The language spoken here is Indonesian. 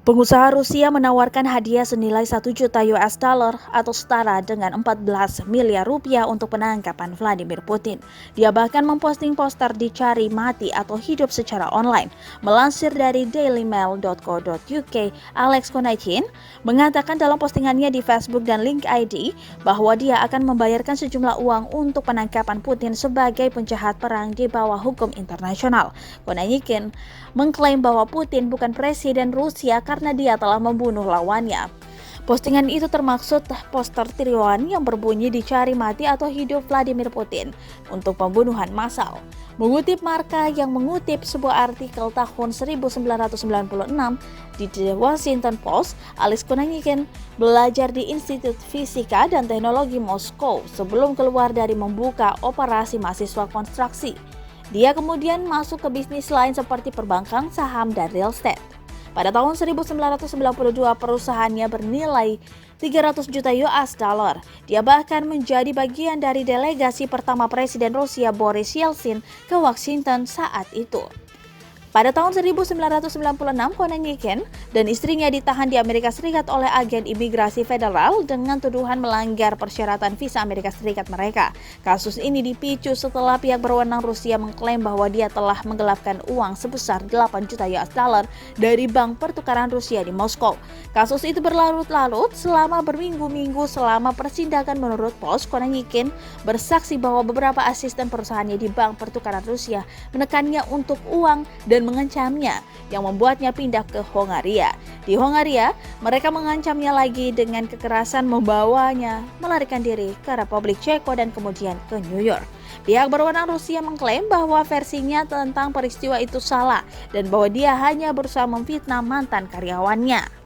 Pengusaha Rusia menawarkan hadiah senilai 1 juta US dollar atau setara dengan 14 miliar rupiah untuk penangkapan Vladimir Putin. Dia bahkan memposting poster dicari mati atau hidup secara online. Melansir dari dailymail.co.uk, Alex Konechin mengatakan dalam postingannya di Facebook dan link ID bahwa dia akan membayarkan sejumlah uang untuk penangkapan Putin sebagai penjahat perang di bawah hukum internasional. Konechin mengklaim bahwa Putin bukan presiden Rusia karena dia telah membunuh lawannya. Postingan itu termaksud poster tiruan yang berbunyi dicari mati atau hidup Vladimir Putin untuk pembunuhan massal. Mengutip Marca yang mengutip sebuah artikel tahun 1996 di The Washington Post, Alex Konechin belajar di Institut Fisika dan Teknologi Moskow sebelum keluar dari membuka operasi mahasiswa konstruksi. Dia kemudian masuk ke bisnis lain seperti perbankan, saham, dan real estate. Pada tahun 1992 perusahaannya bernilai 300 juta US dollar. Dia bahkan menjadi bagian dari delegasi pertama Presiden Rusia Boris Yeltsin ke Washington saat itu. Pada tahun 1996, Konechin dan istrinya ditahan di Amerika Serikat oleh agen imigrasi federal dengan tuduhan melanggar persyaratan visa Amerika Serikat mereka. Kasus ini dipicu setelah pihak berwenang Rusia mengklaim bahwa dia telah menggelapkan uang sebesar 8 juta US dollar dari bank pertukaran Rusia di Moskow. Kasus itu berlarut-larut selama berminggu-minggu selama persidangan. Menurut Post, Konechin bersaksi bahwa beberapa asisten perusahaannya di bank pertukaran Rusia menekannya untuk uang dan mengancamnya, yang membuatnya pindah ke Hongaria. Di Hongaria, mereka mengancamnya lagi dengan kekerasan, membawanya melarikan diri ke Republik Ceko dan kemudian ke New York. Pihak berwenang Rusia mengklaim bahwa versinya tentang peristiwa itu salah dan bahwa dia hanya berusaha memfitnah mantan karyawannya.